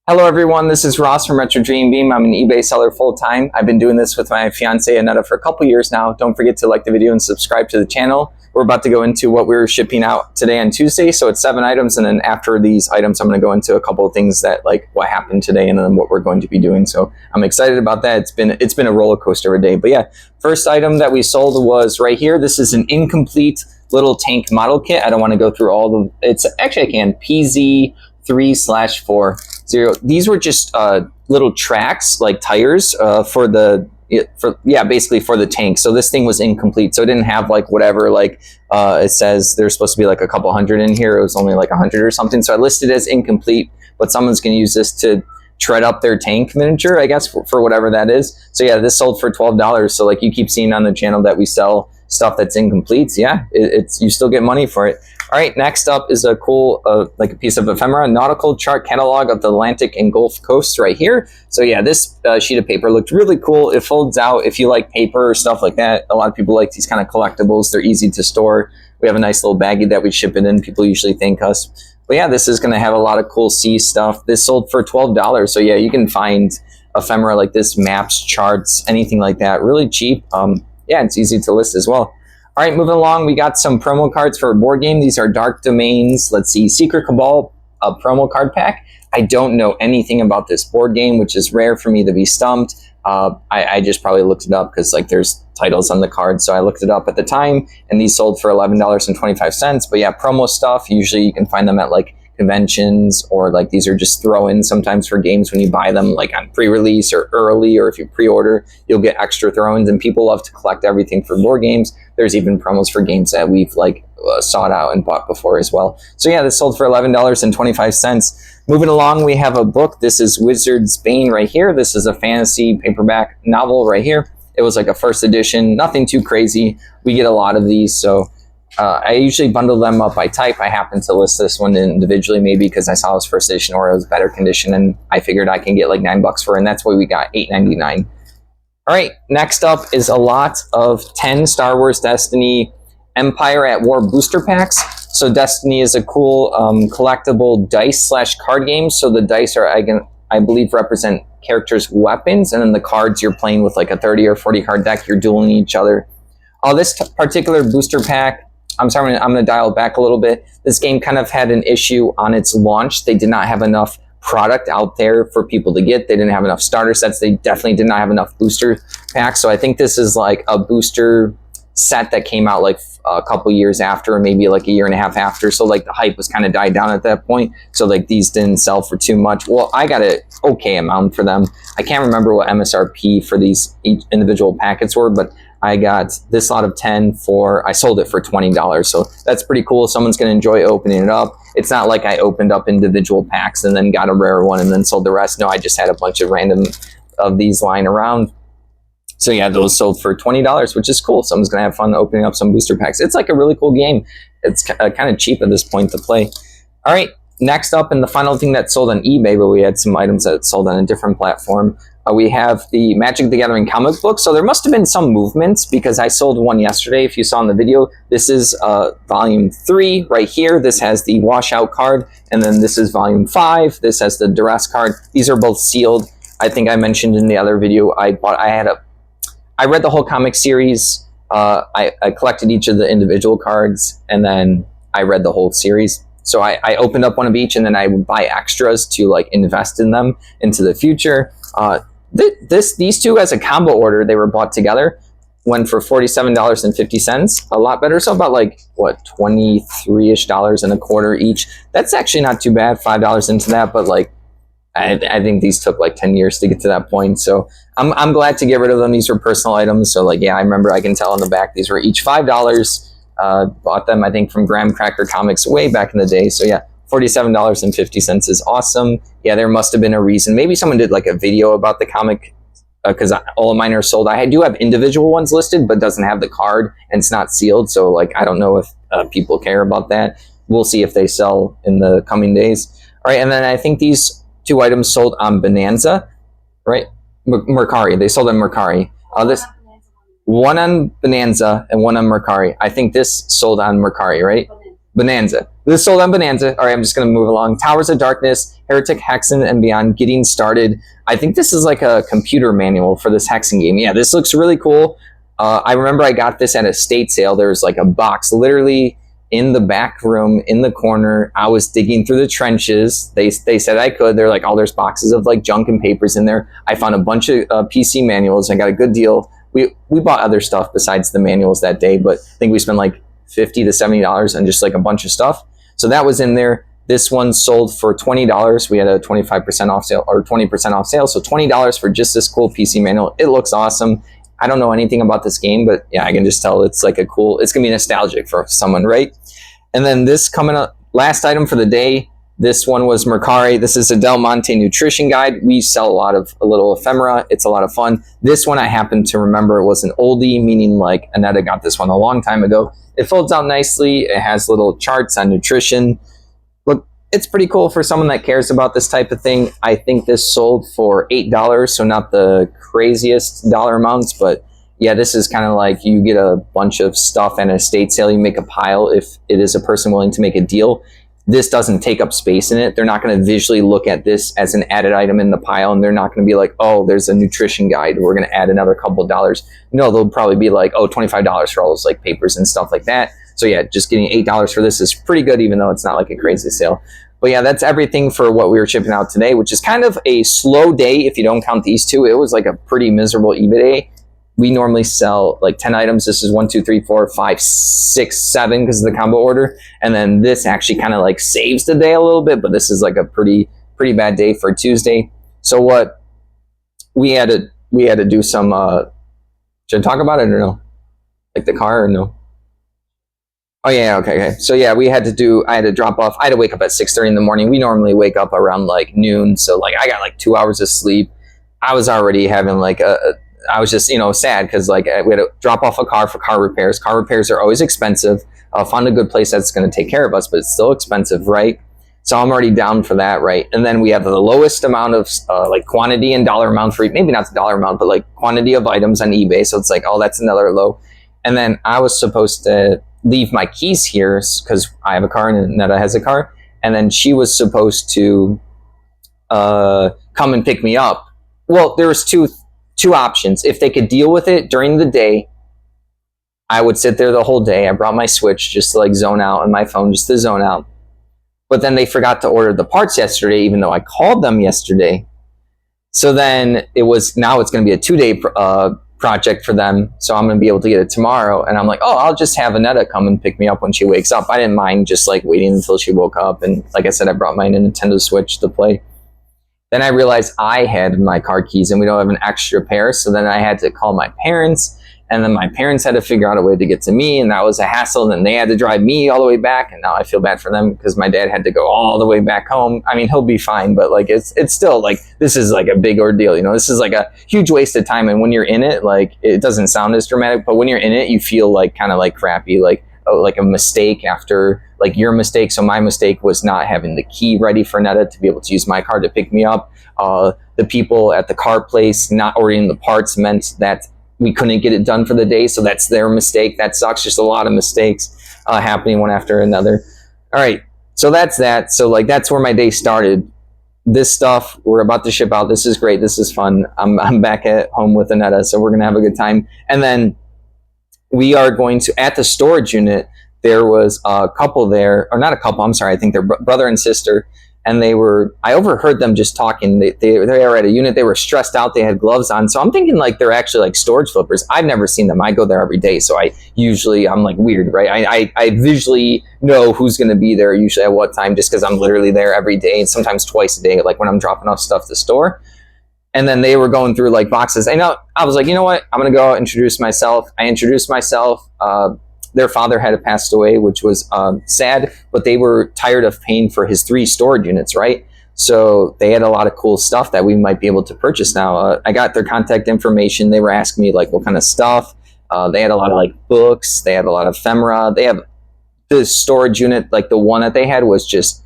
Hello everyone, this is Ross from Retro Dream Beam. I'm an eBay seller full-time. I've been doing this with my fiance Annetta for a couple years now. Don't forget to like the video and subscribe to the channel. We're about to go into what we're shipping out today on Tuesday, so it's 7 items, and then after these items I'm going to go into a couple of things that like what happened today and then what we're going to be doing. So I'm excited about that. It's been a roller coaster of a day. But yeah, first item that we sold was right here. This is an incomplete little tank model kit. I don't want to go through all the, it's actually I can, PZ3/4. These were just little tracks, like tires, basically for the tank. So this thing was incomplete. So it didn't have like whatever, like it says there's supposed to be like a couple hundred in here. It was only like 100 or something. So I listed it as incomplete, but someone's going to use this to tread up their tank miniature, I guess, for whatever that is. So yeah, this sold for $12. So like you keep seeing on the channel that we sell stuff that's incomplete. So yeah, it's you still get money for it. All right, next up is a cool, like a piece of ephemera, nautical chart catalog of the Atlantic and Gulf coasts right here. So yeah, this sheet of paper looked really cool. It folds out if you like paper or stuff like that. A lot of people like these kind of collectibles. They're easy to store. We have a nice little baggie that we ship it in. People usually thank us. But yeah, this is going to have a lot of cool sea stuff. This sold for $12. So yeah, you can find ephemera like this, maps, charts, anything like that, really cheap. Yeah, it's easy to list as well. All right, moving along, we got some promo cards for a board game. These are Dark Domains. Let's see, Secret Cabal, a promo card pack. I don't know anything about this board game, which is rare for me to be stumped. I just probably looked it up because like there's titles on the card, so I looked it up at the time, and these sold for $11.25. But yeah, promo stuff, usually you can find them at like conventions, or like these are just throw-ins sometimes for games when you buy them like on pre-release or early, or if you pre-order you'll get extra throw-ins, and people love to collect everything for board games. There's even promos for games that we've like sought out and bought before as well. So yeah, this sold for $11.25. Moving along, we have a book. This is Wizard's Bane right here. This is a fantasy paperback novel right here. It was like a first edition, nothing too crazy. We get a lot of these, so I usually bundle them up by type. I happen to list this one individually, maybe because I saw it was first edition or it was better condition, and I figured I can get like $9 for it, and that's why we got $8.99. All right, next up is a lot of 10 Star Wars Destiny Empire at War booster packs. So Destiny is a cool collectible dice/card game. So the dice are, I believe, represent characters' weapons, and then the cards you're playing with like a 30 or 40 card deck. You're dueling each other. This particular booster pack, I'm sorry, I'm going to dial back a little bit. This game kind of had an issue on its launch. They did not have enough product out there for people to get. They didn't have enough starter sets. They definitely did not have enough booster packs. So I think this is like a booster set that came out like a couple years after, or maybe like a year and a half after. So like the hype was kind of died down at that point. So like these didn't sell for too much. Well, I got an okay amount for them. I can't remember what MSRP for these each individual packets were, but I got this lot of 10 for, I sold it for $20. So that's pretty cool. Someone's going to enjoy opening it up. It's not like I opened up individual packs and then got a rare one and then sold the rest. No, I just had a bunch of random of these lying around. So yeah, those sold for $20, which is cool. Someone's going to have fun opening up some booster packs. It's like a really cool game. It's kind of cheap at this point to play. All right, next up, and the final thing that sold on eBay, but we had some items that sold on a different platform. We have the Magic the Gathering comic book. So there must have been some movements because I sold one yesterday. If you saw in the video, this is volume 3 right here. This has the washout card, and then this is volume 5. This has the duress card. These are both sealed. I think I mentioned in the other video, I read the whole comic series. I collected each of the individual cards, and then I read the whole series. So I opened up one of each, and then I would buy extras to like invest in them into the future. These two as a combo order, they were bought together, went for $47.50, a lot better. So about like what, $23-ish and a quarter each. That's actually not too bad, $5 into that, but like I think these took like 10 years to get to that point. So I'm glad to get rid of them. These were personal items. So like, yeah, I remember, I can tell on the back, these were each $5. Bought them, I think, from Graham Cracker Comics way back in the day. So yeah, $47.50 is awesome. Yeah, there must have been a reason. Maybe someone did like a video about the comic, because all of mine are sold. I do have individual ones listed, but doesn't have the card and it's not sealed. So like, I don't know if people care about that. We'll see if they sell in the coming days. All right, and then I think these two items sold on Bonanza, right? Mercari. They sold on Mercari. This one on Bonanza and one on Mercari. I think this sold on Mercari, right? Bonanza. This sold on Bonanza. All right, I'm just going to move along. Towers of Darkness, Heretic, Hexen, and Beyond. Getting started. I think this is like a computer manual for this Hexen game. Yeah, this looks really cool. I remember I got this at a estate sale. There was like a box literally in the back room in the corner. I was digging through the trenches. They said I could. They're like, oh, there's boxes of like junk and papers in there. I found a bunch of PC manuals. I got a good deal. We bought other stuff besides the manuals that day, but I think we spent like $50 to $70 on just like a bunch of stuff. So that was in there. This one sold for $20. We had a 25% off sale or 20% off sale. So $20 for just this cool PC manual. It looks awesome. I don't know anything about this game, but yeah, I can just tell it's like a cool, it's going to be nostalgic for someone, right? And then this coming up, last item for the day. This one was Mercari. This is a Del Monte nutrition guide. We sell a little ephemera. It's a lot of fun. This one I happen to remember was an oldie, meaning like Annetta got this one a long time ago. It folds out nicely. It has little charts on nutrition. Look, it's pretty cool for someone that cares about this type of thing. I think this sold for $8, so not the craziest dollar amounts, but yeah, this is kind of like you get a bunch of stuff at an estate sale. You make a pile if it is a person willing to make a deal. This doesn't take up space in it. They're not going to visually look at this as an added item in the pile, and they're not going to be like, oh, there's a nutrition guide. We're going to add another couple of dollars. No, they'll probably be like, oh, $25 for all those like papers and stuff like that. So yeah, just getting $8 for this is pretty good, even though it's not like a crazy sale. But yeah, that's everything for what we were shipping out today, which is kind of a slow day if you don't count these two. It was like a pretty miserable eBay day. We normally sell like 10 items. This is 1, 2, 3, 4, 5, 6, 7 because of the combo order. And then this actually kind of like saves the day a little bit, but this is like a pretty bad day for Tuesday. So what we had to do some, should I talk about it or no? Like the car or no? Oh yeah, okay. So yeah, I had to drop off. I had to wake up at 6:30 in the morning. We normally wake up around like noon. So like I got like 2 hours of sleep. I was already having like I was just, sad because like we had to drop off a car for car repairs. Car repairs are always expensive. Found a good place that's going to take care of us, but it's still expensive, right? So I'm already down for that, right? And then we have the lowest amount of like quantity and dollar amount for, maybe not the dollar amount, but like quantity of items on eBay. So it's like, oh, that's another low. And then I was supposed to leave my keys here because I have a car and Netta has a car. And then she was supposed to come and pick me up. Well, there was two options. If they could deal with it during the day, I would sit there the whole day. I brought my Switch just to like zone out and my phone just to zone out. But then they forgot to order the parts yesterday, even though I called them yesterday. So then now it's going to be a 2-day project for them. So I'm going to be able to get it tomorrow. And I'm like, oh, I'll just have Annetta come and pick me up when she wakes up. I didn't mind just like waiting until she woke up. And like I said, I brought my Nintendo Switch to play. Then I realized I had my car keys and we don't have an extra pair. So then I had to call my parents, and then my parents had to figure out a way to get to me, and that was a hassle. And then they had to drive me all the way back, and now I feel bad for them because my dad had to go all the way back home. I mean, he'll be fine, but like it's still like this is like a big ordeal. This is like a huge waste of time. And when you're in it, like it doesn't sound as dramatic, but when you're in it, you feel like kind of like crappy, like a mistake after like your mistake. So my mistake was not having the key ready for Netta to be able to use my car to pick me up. The people at the car place not ordering the parts meant that we couldn't get it done for the day. So that's their mistake. That sucks. Just a lot of mistakes happening one after another. All right. So that's that. So like that's where my day started. This stuff we're about to ship out. This is great. This is fun. I'm back at home with Annetta, so we're gonna have a good time. And then we are going to, at the storage unit, there was a couple there, or not a couple, I'm sorry, I think they're brother and sister, and I overheard them just talking. They were at a unit, they were stressed out, they had gloves on, so I'm thinking like they're actually like storage flippers. I've never seen them. I go there every day, so I'm like weird, right? I visually know who's going to be there usually at what time, just because I'm literally there every day, and sometimes twice a day, like when I'm dropping off stuff to the store. And then they were going through like boxes. I was like, you know what? I'm going to go introduce myself. I introduced myself. Their father had passed away, which was sad, but they were tired of paying for his 3 storage units, right? So they had a lot of cool stuff that we might be able to purchase now. I got their contact information. They were asking me like what kind of stuff. They had a lot of like books. They had a lot of ephemera. They have the storage unit, like the one that they had was just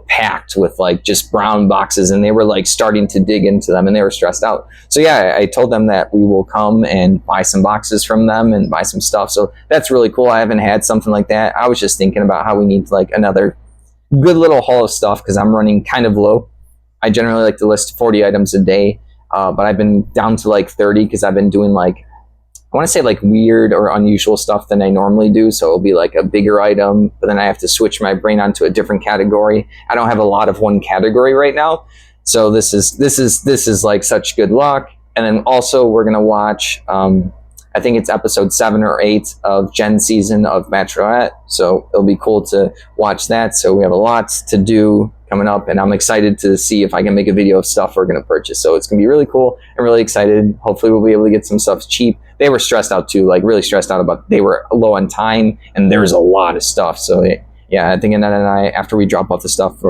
packed with like just brown boxes, and they were like starting to dig into them and they were stressed out. So yeah, I told them that we will come and buy some boxes from them and buy some stuff. So that's really cool. I haven't had something like that. I was just thinking about how we need like another good little haul of stuff because I'm running kind of low. I generally like to list 40 items a day, but I've been down to like 30 because I've been doing like, I want to say like weird or unusual stuff than I normally do. So it'll be like a bigger item, but then I have to switch my brain onto a different category. I don't have a lot of one category right now. So this is like such good luck. And then also we're going to watch, I think it's episode 7 or 8 of Jen's season of Bachelorette. So it'll be cool to watch that. So we have a lot to do coming up, and I'm excited to see if I can make a video of stuff we're going to purchase. So it's going to be really cool. I'm really excited. Hopefully we'll be able to get some stuff cheap. They were stressed out too, like really stressed out about, they were low on time and there's a lot of stuff. So yeah, I think Annette and I, after we drop off the stuff,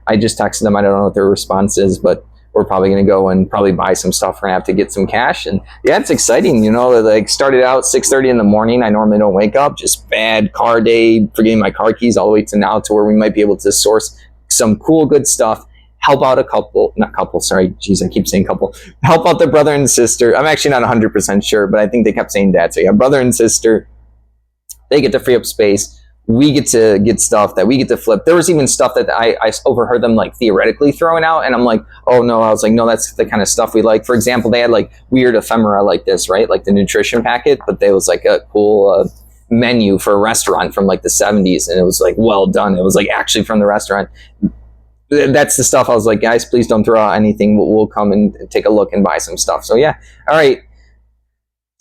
I just texted them. I don't know what their response is, but we're probably going to go and probably buy some stuff. We're going to have to get some cash. And yeah, it's exciting. You know, like started out 6:30 in the morning. I normally don't wake up, just bad car day, forgetting my car keys, all the way to now to where we might be able to source some cool, good stuff, help out a couple, not couple, sorry, geez, I keep saying couple, help out the brother and sister. I'm actually not 100% sure, but I think they kept saying dad. So yeah, brother and sister, they get to free up space. We get to get stuff that we get to flip. There was even stuff that I overheard them like theoretically throwing out, and I'm like, oh no, I was like, no, that's the kind of stuff we like. For example, they had like weird ephemera like this, right? Like the nutrition packet, but there was like a cool menu for a restaurant from like the 70s, and it was like well done. It was like actually from the restaurant. That's the stuff I was like, guys, please don't throw out anything. We'll come and take a look and buy some stuff. So yeah, all right.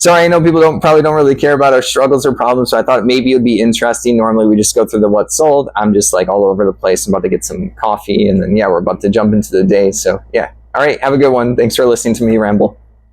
Sorry, I know people probably don't really care about our struggles or problems, so I thought maybe it would be interesting. Normally we just go through the what's sold. I'm just like all over the place. I'm about to get some coffee, and then yeah, we're about to jump into the day. So yeah, all right, have a good one. Thanks for listening to me ramble.